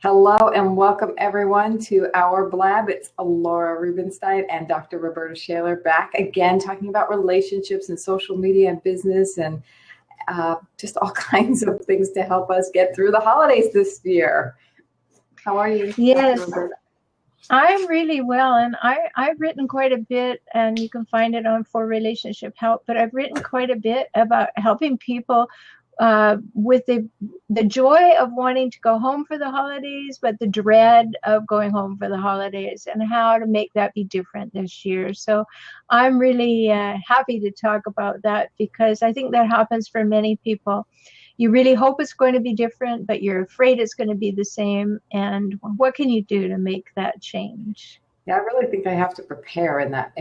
Hello and welcome everyone to our Blab. It's Laura Rubenstein and Dr. Roberta Shaler back again talking about relationships and social media and business and just all kinds of things to help us get through the holidays this year. How are you, Yes, Dr. Roberta? I'm really well, and I've written quite a bit, and you can find it on For Relationship Help, but I've written quite a bit about helping people with the joy of wanting to go home for the holidays, but the dread of going home for the holidays and how to make that be different this year. So I'm really happy to talk about that because I think that happens for many people. You really hope it's going to be different, but you're afraid it's going to be the same. And what can you do to make that change? Yeah, I really think I have to prepare in that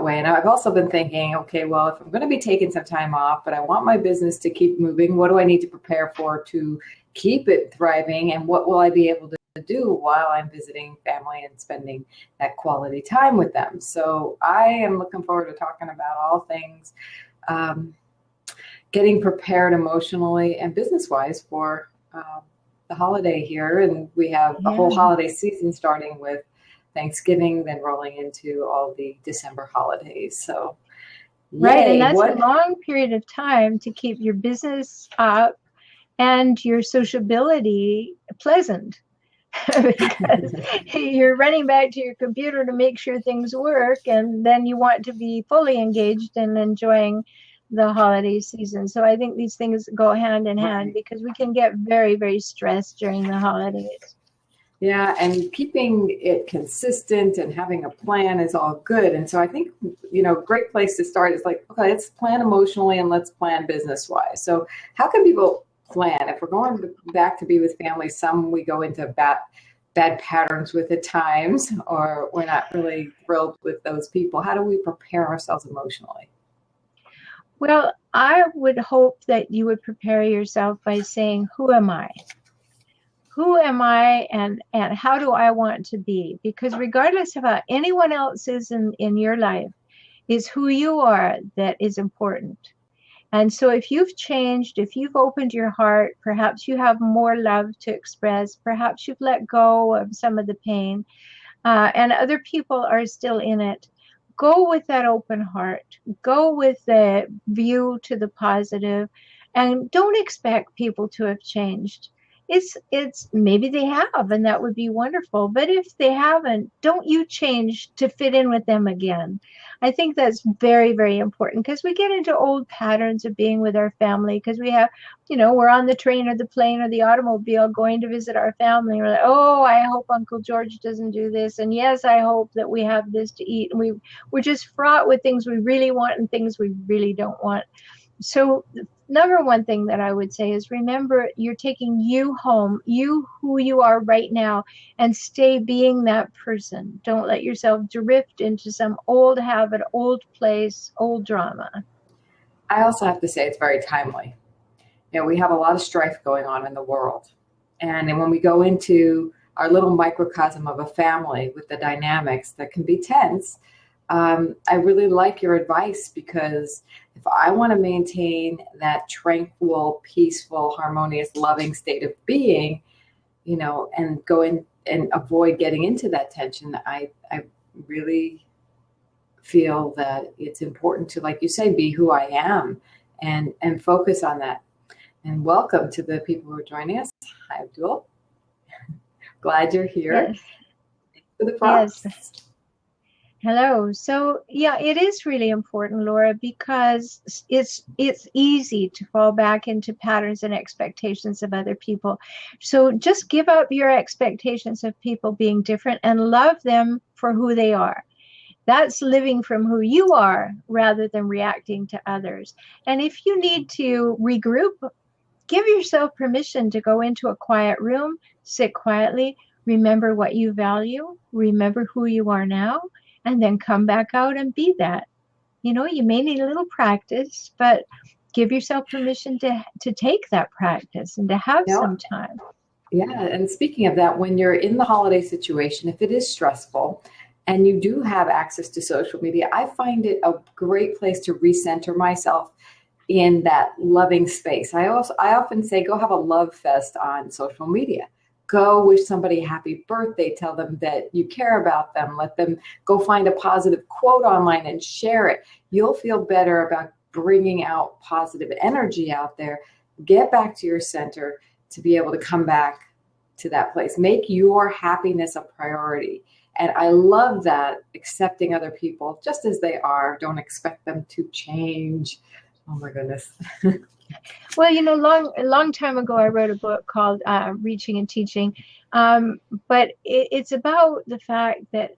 way. And I've also been thinking, okay, well, if I'm going to be taking some time off, but I want my business to keep moving, what do I need to prepare for to keep it thriving? And what will I be able to do while I'm visiting family and spending that quality time with them? So I am looking forward to talking about all things um, getting prepared emotionally and business-wise for the holiday here. And we have a whole Yeah. holiday season starting with Thanksgiving, then rolling into all the December holidays. So, Right. And yay. that's a What? long period of time to keep your business up and your sociability pleasant because you're running back to your computer to make sure things work, and then you want to be fully engaged and enjoying the holiday season. So I think these things go hand in hand Right. because we can get very, very stressed during the holidays. Yeah, and keeping it consistent and having a plan is all good. And so I think, great place to start is like, okay, let's plan emotionally and let's plan business wise. So how can people plan? If we're going back to be with family, some we go into bad patterns with at times, or we're not really thrilled with those people. How do we prepare ourselves emotionally? Well, I would hope that you would prepare yourself by saying, who am I? Who am I, and how do I want to be? Because regardless of how anyone else is in your life, is who you are that is important. And so if you've changed, if you've opened your heart, perhaps you have more love to express, perhaps you've let go of some of the pain, and other people are still in it. Go with that open heart. Go with the view to the positive, and don't expect people to have changed. It's maybe they have, and that would be wonderful. But if they haven't, don't you change to fit in with them again. I think that's very, very important because we get into old patterns of being with our family because we have, we're on the train or the plane or the automobile going to visit our family. We're like, oh, I hope Uncle George doesn't do this. And yes, I hope that we have this to eat. And we're just fraught with things we really want and things we really don't want. So number one thing that I would say is remember you're taking you home, you who you are right now, and stay being that person. Don't let yourself drift into some old habit, old place, old drama. I also have to say it's very timely. We have a lot of strife going on in the world. And then when we go into our little microcosm of a family with the dynamics that can be tense, I really like your advice because if I want to maintain that tranquil, peaceful, harmonious, loving state of being, and go in and avoid getting into that tension, I really feel that it's important to, like you say, be who I am and focus on that. And welcome to the people who are joining us. Hi, Abdul. Glad you're here. Yes, Thanks for the yes. prompts. Hello. So yeah, it is really important, Laura, because it's easy to fall back into patterns and expectations of other people. So just give up your expectations of people being different and love them for who they are. That's living from who you are rather than reacting to others. And if you need to regroup, give yourself permission to go into a quiet room, sit quietly, remember what you value, remember who you are now, and then come back out and be that. You may need a little practice, but give yourself permission to take that practice and to have You know, some time. yeah, and speaking of that, when you're in the holiday situation, if it is stressful and you do have access to social media, I find it a great place to recenter myself in that loving space. I often say go have a love fest on social media. Go wish somebody happy birthday. Tell them that you care about them. Let them go find a positive quote online and share it. You'll feel better about bringing out positive energy out there. Get back to your center to be able to come back to that place. Make your happiness a priority. And I love that, accepting other people just as they are. Don't expect them to change. Oh my goodness. Well, a long time ago, I wrote a book called Reaching and Teaching. But it's about the fact that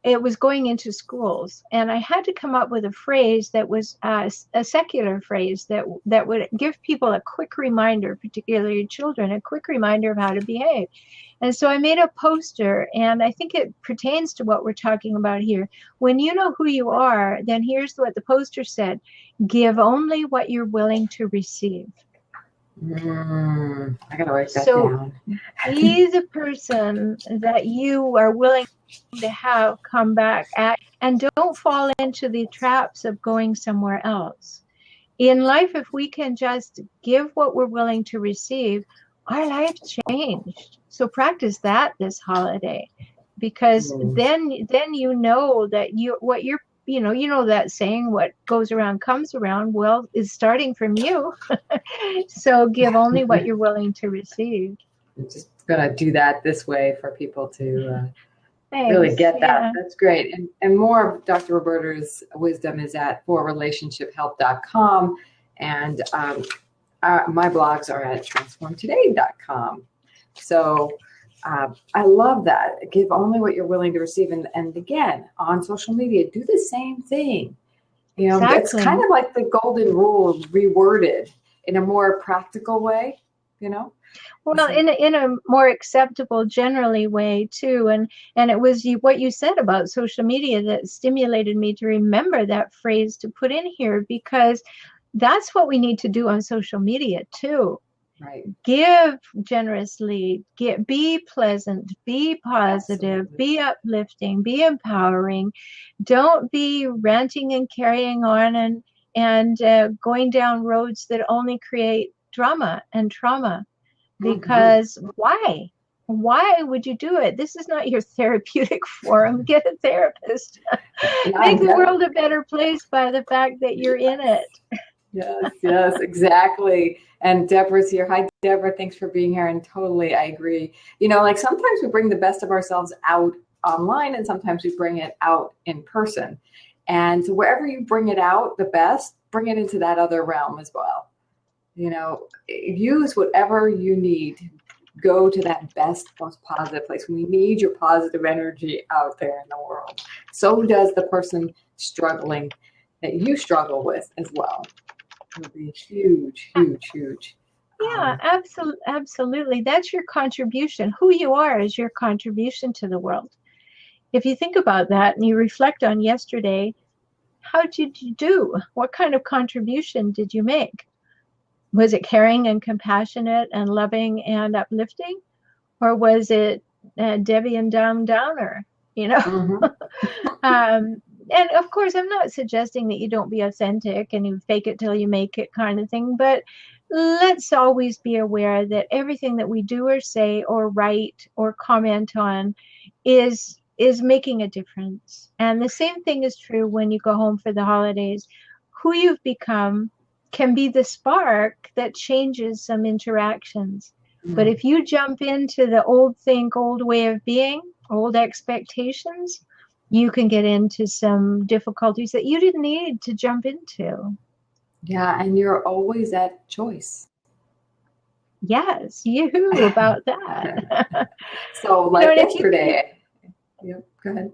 it was going into schools, and I had to come up with a phrase that was a secular phrase that would give people a quick reminder, particularly children, a quick reminder of how to behave. And so I made a poster, and I think it pertains to what we're talking about here. When you know who you are, then here's what the poster said: give only what you're willing to receive. I gotta write that down. Be the person that you are willing to have come back at, and don't fall into the traps of going somewhere else. In life, if we can just give what we're willing to receive, our life changed. So practice that this holiday, because then you know that that saying, what goes around comes around. Well, is starting from you. So give only what you're willing to receive. I'm just gonna do that this way for people to really get that. Yeah. That's great. And more of Dr. Roberta's wisdom is at forrelationshiphelp.com, and my blogs are at transformtoday.com. So I love that. Give only what you're willing to receive. And again, on social media, do the same thing. Exactly. It's kind of like the golden rule reworded in a more practical way, Well, in a more acceptable, generally way too, and it was what you said about social media that stimulated me to remember that phrase to put in here, because that's what we need to do on social media too. Right. Give generously. Be pleasant. Be positive. Absolutely. Be uplifting. Be empowering. Don't be ranting and carrying on and going down roads that only create drama and trauma. Because why? Why would you do it? This is not your therapeutic forum. Get a therapist. Make the world a better place by the fact that you're in it. Yes, exactly. And Deborah's here. Hi, Deborah. Thanks for being here. And totally, I agree. Sometimes we bring the best of ourselves out online, and sometimes we bring it out in person. And so wherever you bring it out the best, bring it into that other realm as well. Use whatever you need. Go to that best, most positive place. We need your positive energy out there in the world. So does the person struggling that you struggle with as well. It would be huge, huge, huge. Yeah, absolutely. That's your contribution. Who you are is your contribution to the world. If you think about that and you reflect on yesterday, how did you do? What kind of contribution did you make? Was it caring and compassionate and loving and uplifting? Or was it Debbie and Downer? And of course, I'm not suggesting that you don't be authentic and you fake it till you make it kind of thing, but let's always be aware that everything that we do or say or write or comment on is making a difference. And the same thing is true when you go home for the holidays. Who you've become can be the spark that changes some interactions. But if you jump into the old way of being, old expectations, you can get into some difficulties that you didn't need to jump into. Yeah, and you're always at choice. Yes, about that. So like yesterday. Yep, go ahead.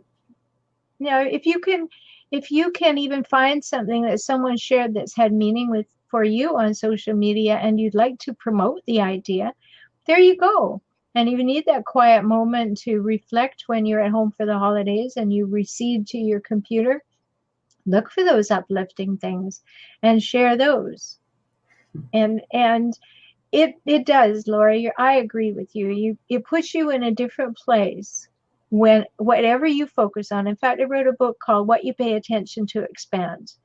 If you can even find something that someone shared that's had meaning for you on social media and you'd like to promote the idea, there you go. And if you need that quiet moment to reflect when you're at home for the holidays and you recede to your computer, look for those uplifting things and share those. And it does, Laura. I agree with you. It puts you in a different place when whatever you focus on. In fact, I wrote a book called What You Pay Attention to Expands.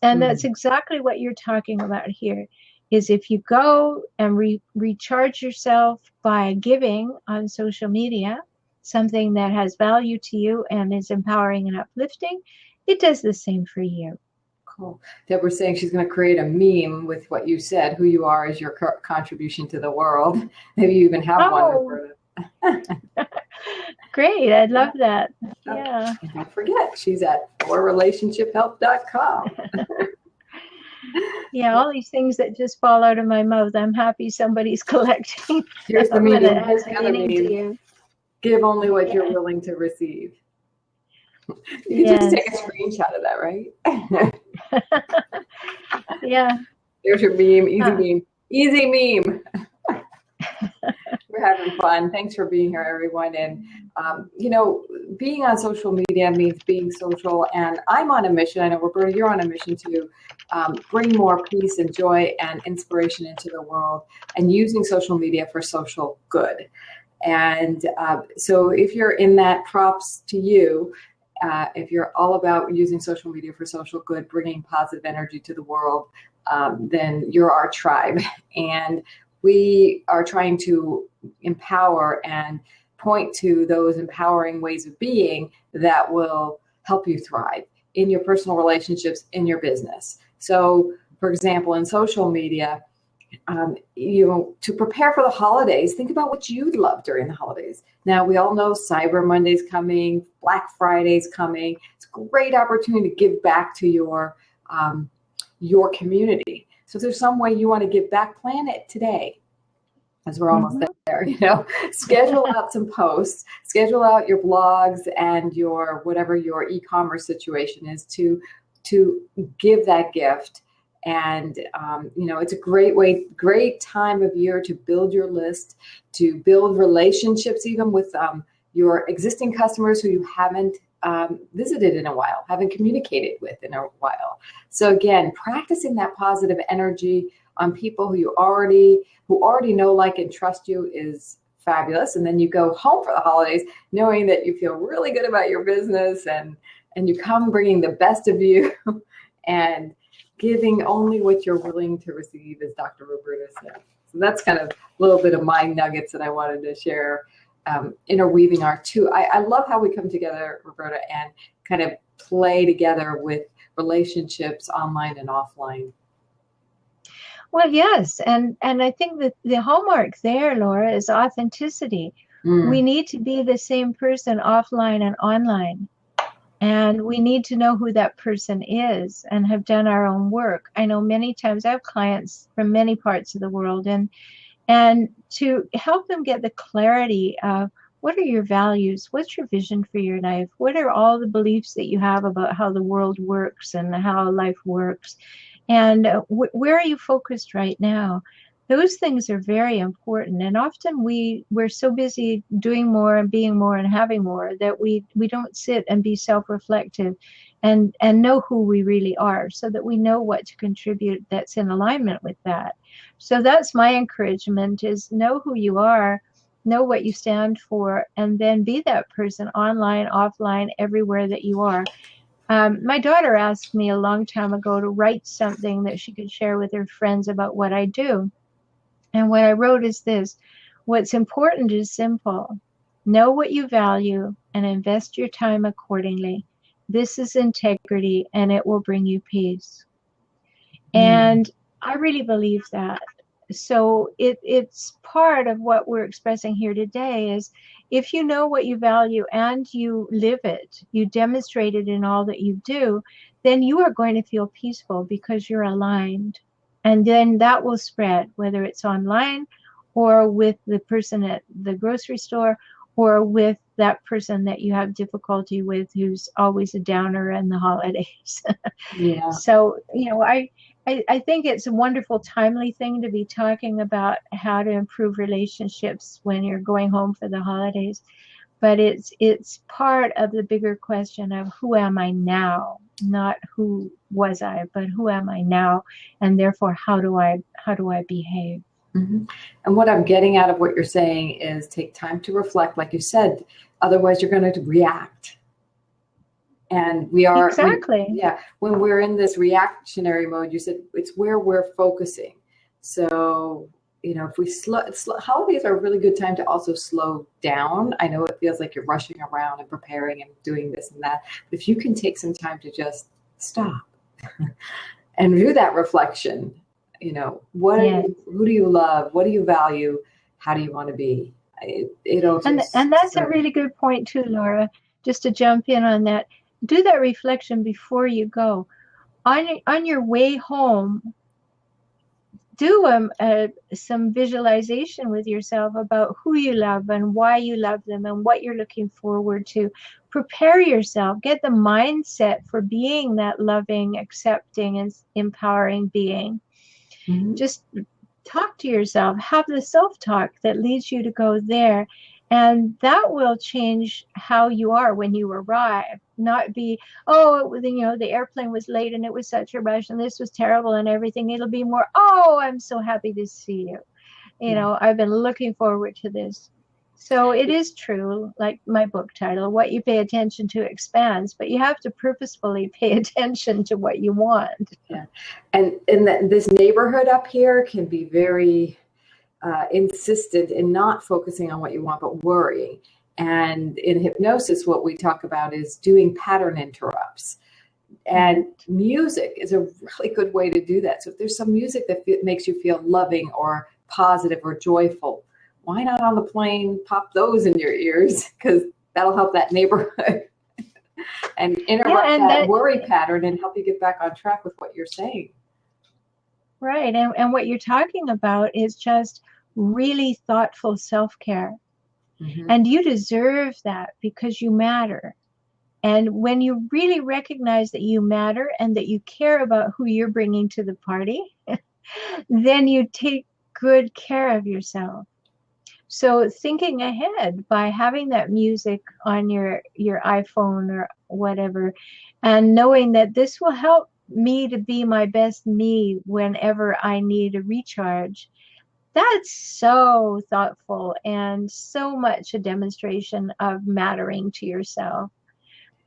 And that's exactly what you're talking about here. is if you go and recharge yourself by giving on social media, something that has value to you and is empowering and uplifting, it does the same for you. Cool. Deborah's saying she's going to create a meme with what you said, who you are is your contribution to the world. Maybe you even have one, Roberta. Great. I'd love that. Yeah. And don't forget, she's at forrelationshiphelp.com. Yeah, all these things that just fall out of my mouth. I'm happy somebody's collecting. Here's the meme. Here's the other meaning to you. Give only what you're willing to receive. You can just take a screenshot of that, right? Yeah. There's your meme. Easy meme. We're having fun. Thanks for being here, everyone. And, being on social media means being social. And I'm on a mission. I know, Roberta, you're on a mission to bring more peace and joy and inspiration into the world and using social media for social good. And so if you're in that, props to you. If you're all about using social media for social good, bringing positive energy to the world, then you're our tribe. And we are trying to empower and point to those empowering ways of being that will help you thrive in your personal relationships, in your business. So, for example, in social media, to prepare for the holidays, think about what you'd love during the holidays. Now, we all know Cyber Monday's coming, Black Friday's coming. It's a great opportunity to give back to your community. So if there's some way you want to give back, plan it today, as we're almost there. Schedule out some posts, schedule out your blogs and your whatever your e-commerce situation is to give that gift. And, it's a great time of year to build your list, to build relationships, even with your existing customers who you haven't visited in a while, haven't communicated with in a while. So again, practicing that positive energy on people who already know, like, and trust you is fabulous. And then you go home for the holidays knowing that you feel really good about your business and you come bringing the best of you and giving only what you're willing to receive, as Dr. Roberta said. So that's kind of a little bit of my nuggets that I wanted to share, interweaving our two. I love how we come together, Roberta, and kind of play together with relationships online and offline. Well, yes. And I think that the hallmark there, Laura, is authenticity. We need to be the same person offline and online. And we need to know who that person is and have done our own work. I know many times I have clients from many parts of the world, and to help them get the clarity of what are your values, what's your vision for your life, what are all the beliefs that you have about how the world works and how life works, and where are you focused right now? Those things are very important, and often we're so busy doing more and being more and having more that we don't sit and be self-reflective and know who we really are, so that we know what to contribute that's in alignment with that. So that's my encouragement, is know who you are, know what you stand for, and then be that person online, offline, everywhere that you are. My daughter asked me a long time ago to write something that she could share with her friends about what I do. And what I wrote is this: what's important is simple. Know what you value and invest your time accordingly. This is integrity, and it will bring you peace. And I really believe that. So it's part of what we're expressing here today is, if you know what you value and you live it, you demonstrate it in all that you do, then you are going to feel peaceful because you're aligned. And then that will spread, whether it's online or with the person at the grocery store or with that person that you have difficulty with who's always a downer in the holidays. Yeah. So, I think it's a wonderful, timely thing to be talking about how to improve relationships when you're going home for the holidays. But it's part of the bigger question of who am I now? Not who was I, but who am I now? And therefore, how do I behave? Mm-hmm. And what I'm getting out of what you're saying is take time to reflect, like you said. Otherwise, you're going to react. And we are exactly. When we're in this reactionary mode, you said it's where we're focusing. So, if we holidays are a really good time to also slow down. I know it feels like you're rushing around and preparing and doing this and that, but if you can take some time to just stop and do that reflection, Yes. who do you love? What do you value? How do you want to be? It'll just And that's a sort of, really good point too, Laura. Just to jump in on that, do that reflection before you go. On your way home, do some visualization with yourself about who you love and why you love them and what you're looking forward to. Prepare yourself. Get the mindset for being that loving, accepting, and empowering being. Mhm. Just talk to yourself. Have the self-talk that leads you to go there. And that will change how you are when you arrive. Not be, oh, the airplane was late and it was such a rush and this was terrible and everything. It'll be more, oh, I'm so happy to see you. Yeah. I've been looking forward to this. So it is true, like my book title, what you pay attention to expands, but you have to purposefully pay attention to what you want. Yeah. And this neighborhood up here can be very insistent in not focusing on what you want, but worrying. And in hypnosis, what we talk about is doing pattern interrupts. And music is a really good way to do that. So if there's some music that makes you feel loving or positive or joyful, why not on the plane pop those in your ears? Because that'll help that neighborhood and interrupt that worry pattern and help you get back on track with what you're saying. Right. And what you're talking about is just really thoughtful self-care. Mm-hmm. And you deserve that because you matter. And when you really recognize that you matter and that you care about who you're bringing to the party, then you take good care of yourself. So thinking ahead by having that music on your iPhone or whatever, and knowing that this will help me to be my best me whenever I need a recharge. That's so thoughtful and so much a demonstration of mattering to yourself.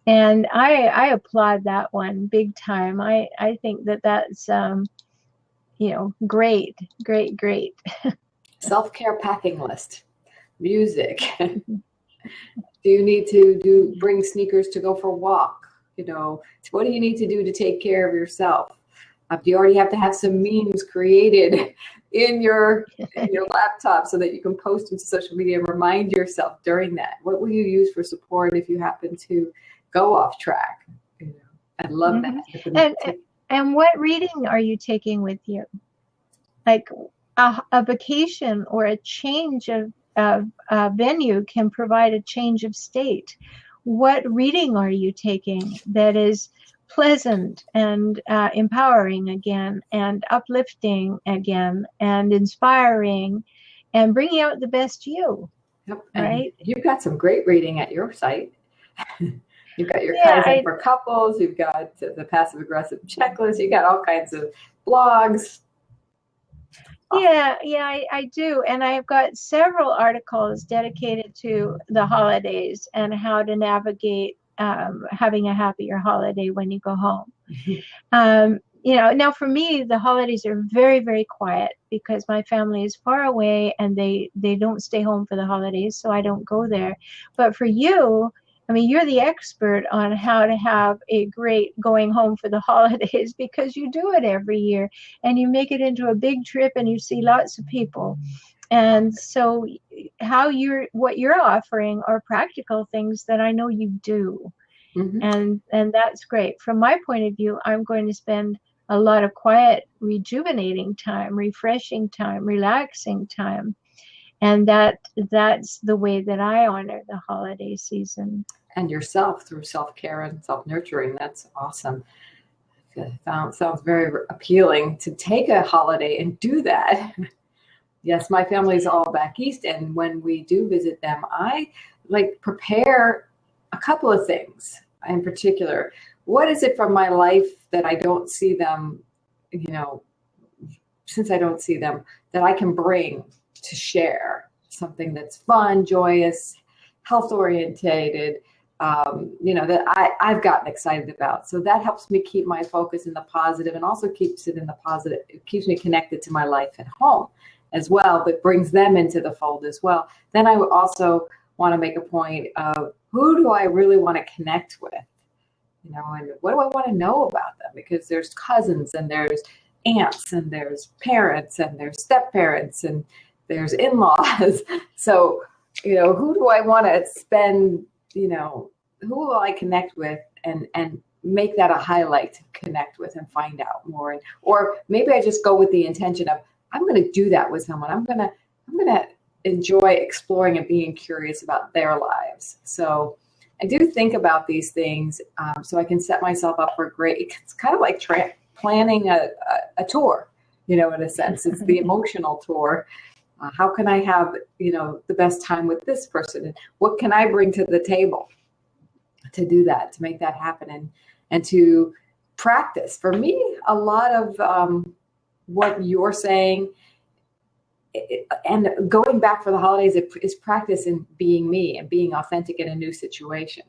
And I applaud that one big time. I think that's great. Self-care packing list, music. Do you need to bring sneakers to go for a walk? What do you need to do to take care of yourself? Do you already have to have some memes created in your laptop so that you can post them to social media and remind yourself during that? What will you use for support if you happen to go off track? I love that. And what reading are you taking with you? Like a vacation or a change of venue can provide a change of state. What reading are you taking that is pleasant and empowering again, and uplifting again, and inspiring, and bringing out the best you? Yep. Right? And you've got some great reading at your site. You've got your Kaizen for couples. You've got the passive aggressive checklist. You got all kinds of blogs. Yeah, I do. And I've got several articles dedicated to the holidays and how to navigate having a happier holiday when you go home. Now for me, the holidays are very, very quiet because my family is far away and they don't stay home for the holidays, so I don't go there. But for you, I mean, you're the expert on how to have a great going home for the holidays because you do it every year and you make it into a big trip and you see lots of people. And so what you're offering are practical things that I know you do. Mm-hmm. And that's great. From my point of view, I'm going to spend a lot of quiet, rejuvenating time, refreshing time, relaxing time. And that's the way that I honor the holiday season. And yourself through self-care and self-nurturing. That's awesome. Sounds very appealing to take a holiday and do that. Yes, my family's all back east, and when we do visit them, I prepare a couple of things in particular. What is it from my life that I don't see them, since I don't see them, that I can bring to share? Something that's fun, joyous, health orientated, that I've gotten excited about. So that helps me keep my focus in the positive, and also keeps it in the positive. It keeps me connected to my life at home as well, but brings them into the fold as well. Then I also want to make a point of, who do I really want to connect with? And what do I want to know about them? Because there's cousins, and there's aunts, and there's parents, and there's step-parents, and there's in-laws. So, who do I want to spend, who will I connect with, and make that a highlight to connect with and find out more. Or maybe I just go with the intention of, I'm going to do that with someone. I'm going to enjoy exploring and being curious about their lives. So I do think about these things, so I can set myself up for it's kind of like planning a tour, in a sense. It's the emotional tour. How can I have, the best time with this person? And what can I bring to the table to do that, to make that happen, and to practice? For me, a lot of what you're saying, and going back for the holidays, is practice in being me and being authentic in a new situation.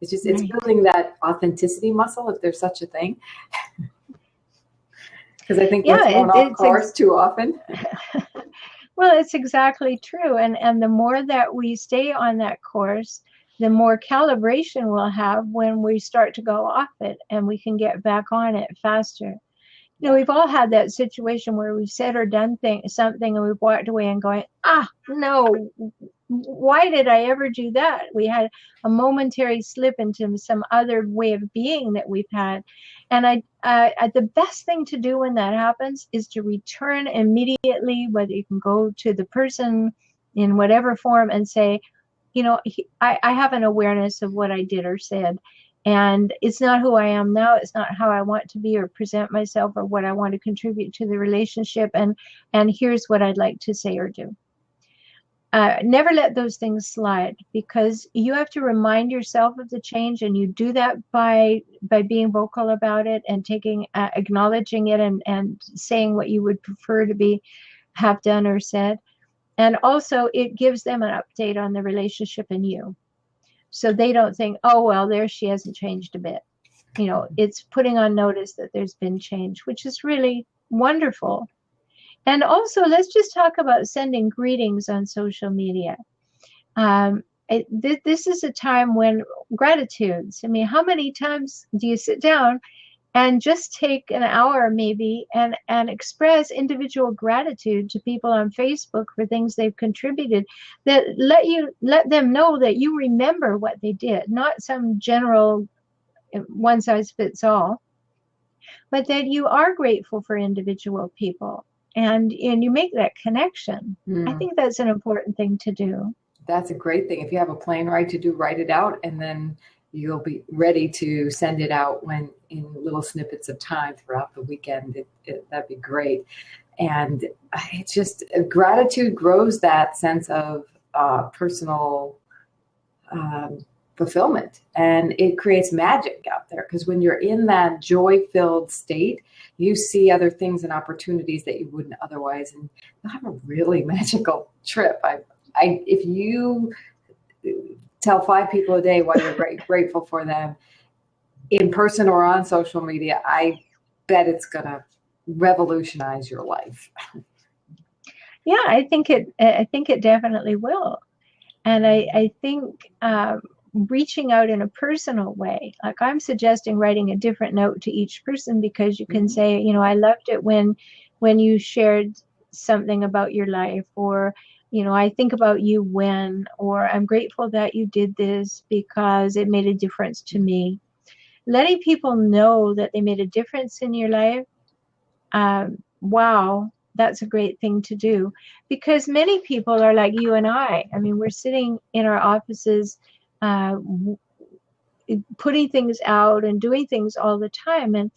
It's building that authenticity muscle, if there's such a thing. Because I think we're thrown off course too often. Well, it's exactly true. And the more that we stay on that course, the more calibration we'll have when we start to go off it, and we can get back on it faster. We've all had that situation where we've said or done something, and we've walked away and going, no, why did I ever do that? We had a momentary slip into some other way of being that we've had. And the best thing to do when that happens is to return immediately, whether you can go to the person in whatever form and say, I have an awareness of what I did or said. And it's not who I am now. It's not how I want to be or present myself, or what I want to contribute to the relationship. And here's what I'd like to say or do. Never let those things slide, because you have to remind yourself of the change, and you do that by being vocal about it, and acknowledging it, and saying what you would prefer to have done or said. And also, it gives them an update on the relationship and you. So they don't think, oh, well, there she hasn't changed a bit. It's putting on notice that there's been change, which is really wonderful. And also, let's just talk about sending greetings on social media. This is a time when gratitudes. How many times do you sit down and just take an hour maybe and express individual gratitude to people on Facebook for things they've contributed, that let them know that you remember what they did, not some general one size fits all, but that you are grateful for individual people, and you make that connection. I think that's an important thing to do. That's a great thing. If you have a plane ride to do, write it out, and then you'll be ready to send it out in little snippets of time throughout the weekend. That'd be great. And it's just, gratitude grows that sense of personal fulfillment, and it creates magic out there, because when you're in that joy-filled state, you see other things and opportunities that you wouldn't otherwise, and you'll have a really magical trip. If you tell 5 people a day why you're grateful for them, in person or on social media, I bet it's going to revolutionize your life. Yeah, I think it definitely will. And I think reaching out in a personal way, like I'm suggesting writing a different note to each person, because you can say, I loved it when you shared something about your life, or I think about you when, or I'm grateful that you did this because it made a difference to me. Letting people know that they made a difference in your life, wow, that's a great thing to do. Because many people are like you and I. We're sitting in our offices, putting things out and doing things all the time. And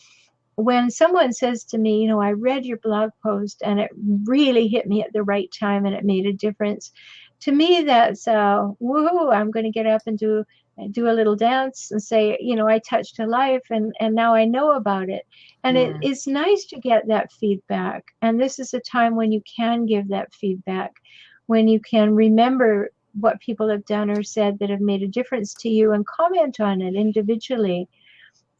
when someone says to me, I read your blog post and it really hit me at the right time and it made a difference, to me that's woohoo. I'm going to get up and do a little dance and say, I touched a life, and now I know about it. And it's nice to get that feedback. And this is a time when you can give that feedback, when you can remember what people have done or said that have made a difference to you and comment on it individually.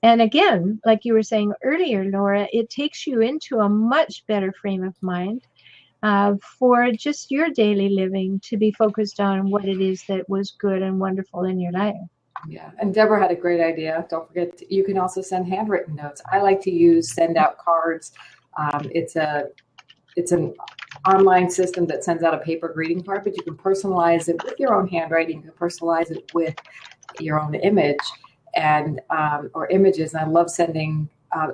And again, like you were saying earlier, Laura, it takes you into a much better frame of mind for just your daily living, to be focused on what it is that was good and wonderful in your life. Yeah, and Deborah had a great idea. Don't forget, you can also send handwritten notes. I like to send out cards. It's an online system that sends out a paper greeting card, but you can personalize it with your own handwriting. You can personalize it with your own image and or images. And I love sending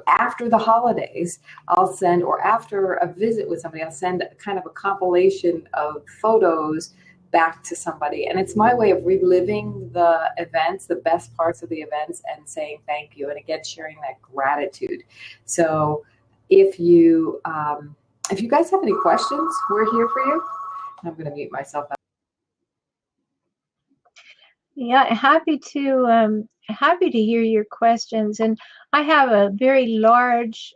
after the holidays. I'll send, or after a visit with somebody, I'll send kind of a compilation of photos back to somebody. And it's my way of reliving the events, the best parts of the events, and saying thank you. And again, sharing that gratitude. So if you guys have any questions, we're here for you. I'm going to mute myself out. Yeah, happy to hear your questions. And I have a very large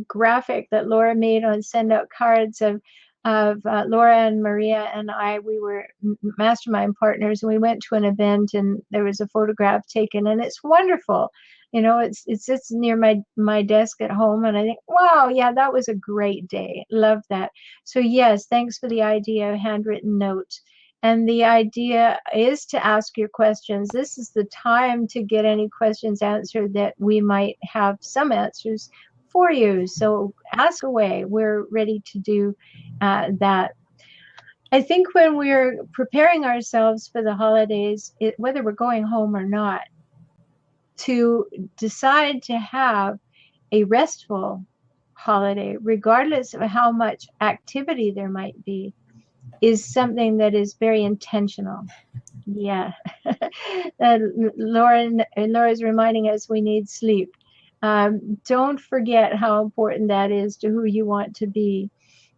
graphic that Laura made on send out cards of Laura and Maria and I. We were mastermind partners, and we went to an event, and there was a photograph taken, and it's wonderful. You know, it sits near my desk at home, and I think, wow, yeah, that was a great day. Love that. So yes, thanks for the idea of handwritten note. And the idea is to ask your questions. This is the time to get any questions answered that we might have some answers for you. So ask away. We're ready to do that. I think when we're preparing ourselves for the holidays, whether we're going home or not, to decide to have a restful holiday, regardless of how much activity there might be, is something that is very intentional. Yeah. Laura's reminding us we need sleep. Don't forget how important that is to who you want to be.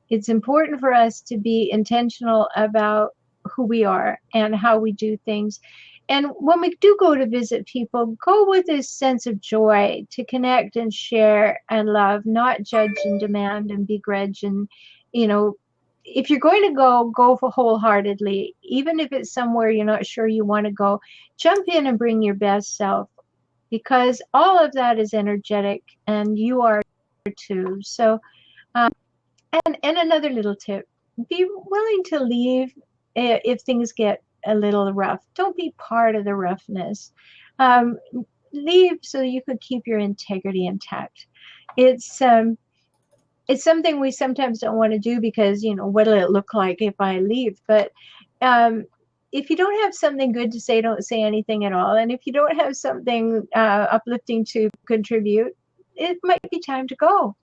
It's important for us to be intentional about who we are and how we do things. And when we do go to visit people, go with this sense of joy to connect and share and love, not judge and demand and begrudge. And, you know, if you're going to go for wholeheartedly. Even if it's somewhere you're not sure you want to go, jump in and bring your best self, because all of that is energetic and you are too. So, and another little tip, be willing to leave if things get a little rough. Don't be part of the roughness. Leave so you could keep your integrity intact. It's something we sometimes don't want to do because, you know, what'll it look like if I leave? But if you don't have something good to say, don't say anything at all. And if you don't have something uplifting to contribute, it might be time to go.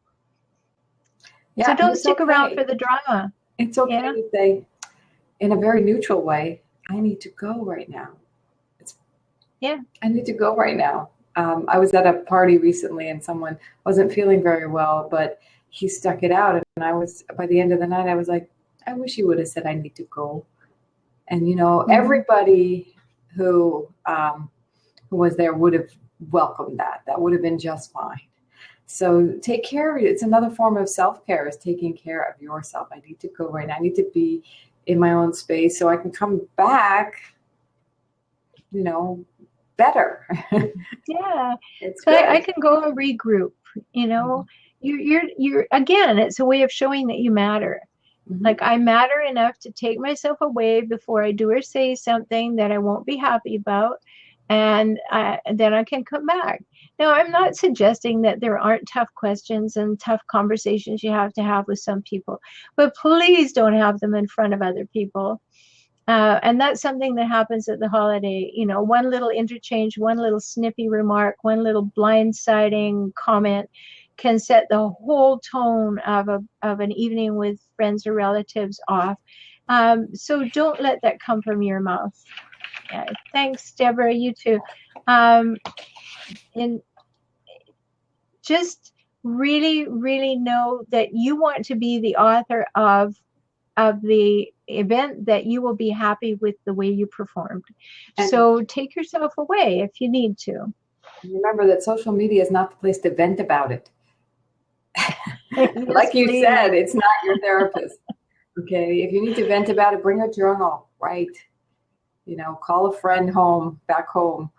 Yeah, so don't stick around for the drama. It's okay to say, in a very neutral way, I need to go right now. I need to go right now. I was at a party recently and someone wasn't feeling very well, but he stuck it out. And by the end of the night, I was like, I wish he would have said, I need to go. And, you know, everybody who was there would have welcomed that. That would have been just fine. So take care of it. It's another form of self-care, is taking care of yourself. I need to go right now. I need to be in my own space so I can come back, you know, better. Yeah. So I can go and regroup, you know. You're again, it's a way of showing that you matter. Like, I matter enough to take myself away before I do or say something that I won't be happy about, and then I can come back. Now, I'm not suggesting that there aren't tough questions and tough conversations you have to have with some people, but please don't have them in front of other people. And that's something that happens at the holiday. You know, one little interchange, one little snippy remark, one little blindsiding comment can set the whole tone of an evening with friends or relatives off. So don't let that come from your mouth. Yeah. Thanks, Deborah. You too. And just really, really know that you want to be the author of the event, that you will be happy with the way you performed. And so take yourself away if you need to. Remember that social media is not the place to vent about it. Like you said, it's not your therapist. Okay, if you need to vent about it, bring a journal, write. Call a friend back home.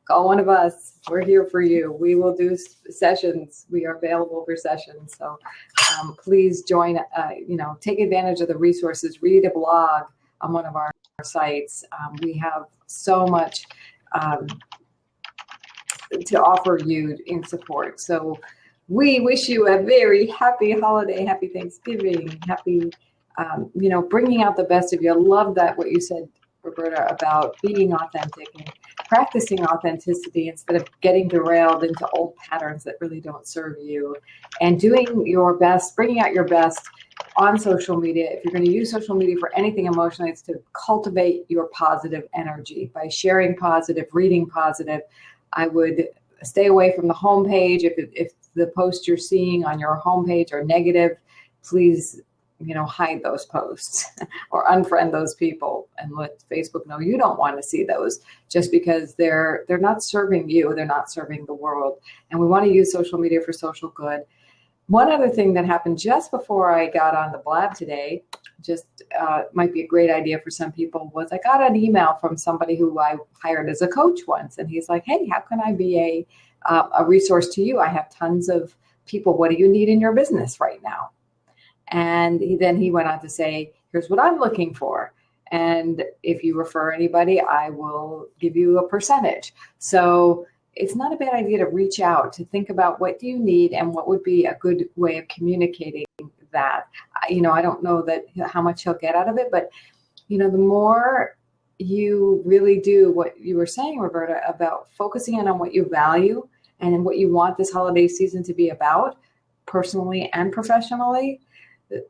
Call one of us. We're here for you. We will do sessions. We are available for sessions. So please join, take advantage of the resources. Read a blog on one of our sites. We have so much to offer you in support. So we wish you a very happy holiday, happy Thanksgiving, happy, bringing out the best of you. I love that what you said, Roberta, about being authentic and practicing authenticity instead of getting derailed into old patterns that really don't serve you, and doing your best, bringing out your best on social media. If you're going to use social media for anything emotionally, it's to cultivate your positive energy by sharing positive, reading positive. I would stay away from the homepage. If the posts you're seeing on your homepage are negative, please hide those posts or unfriend those people and let Facebook know you don't want to see those, just because they're not serving you, they're not serving the world. And we want to use social media for social good. One other thing that happened just before I got on the Blab today, might be a great idea for some people, was I got an email from somebody who I hired as a coach once, and he's like, hey, how can I be a resource to you? I have tons of people. What do you need in your business right now? And then he went on to say, here's what I'm looking for. And if you refer anybody, I will give you a percentage. So it's not a bad idea to reach out, to think about what do you need and what would be a good way of communicating that. I don't know how much he'll get out of it, but the more you really do what you were saying, Roberta, about focusing in on what you value and what you want this holiday season to be about, personally and professionally,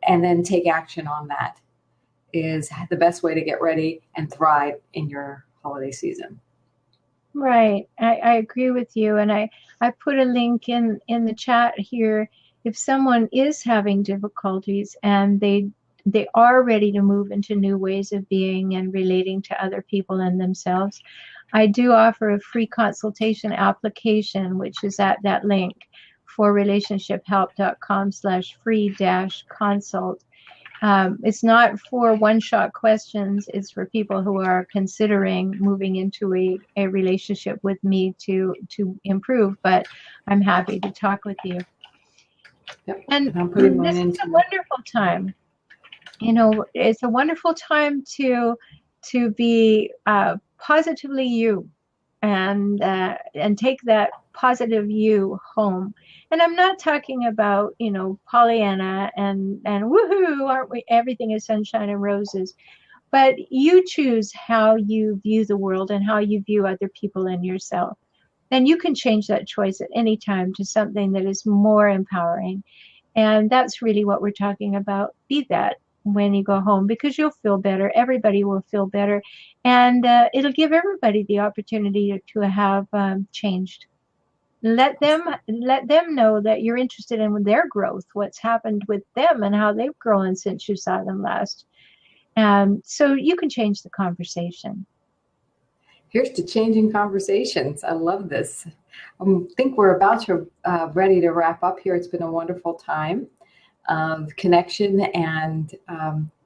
and then take action on that, is the best way to get ready and thrive in your holiday season. Right. I agree with you. And I put a link in the chat here. If someone is having difficulties and they are ready to move into new ways of being and relating to other people and themselves, I do offer a free consultation application, which is at that link for relationshiphelp.com/free-consult. It's not for one-shot questions. It's for people who are considering moving into a relationship with me to improve, but I'm happy to talk with you. Yep. And this is a wonderful time. It's a wonderful time to be positively you, and take that positive you home. And I'm not talking about, Pollyanna and woohoo, aren't we? Everything is sunshine and roses. But you choose how you view the world and how you view other people and yourself. And you can change that choice at any time to something that is more empowering. And that's really what we're talking about. Be that when you go home, because you'll feel better. Everybody will feel better. And it'll give everybody the opportunity to have changed. Let them know that you're interested in their growth, what's happened with them and how they've grown since you saw them last. So you can change the conversation. Here's to changing conversations. I love this. I think we're about to ready to wrap up here. It's been a wonderful time of connection and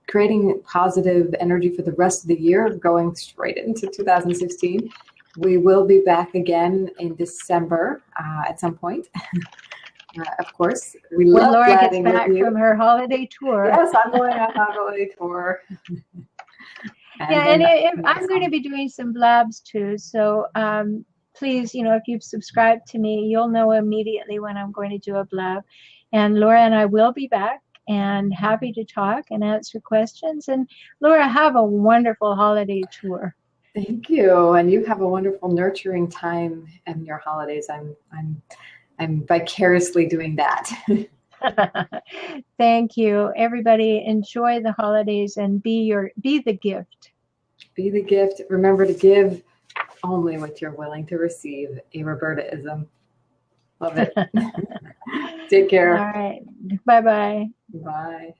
creating positive energy for the rest of the year, going straight into 2016. We will be back again in December at some point. Of course, when Laura gets back from her holiday tour. Yes, I'm going on a holiday tour. And I'm going to be doing some blabs too. So please, if you've subscribed to me, you'll know immediately when I'm going to do a blab. And Laura and I will be back and happy to talk and answer questions. And Laura, have a wonderful holiday tour. Thank you. And you have a wonderful nurturing time in your holidays. I'm vicariously doing that. Thank you. Everybody enjoy the holidays and be the gift. Be the gift. Remember to give only what you're willing to receive. A Roberta-ism. Love it. Take care. All right. Bye-bye. Bye.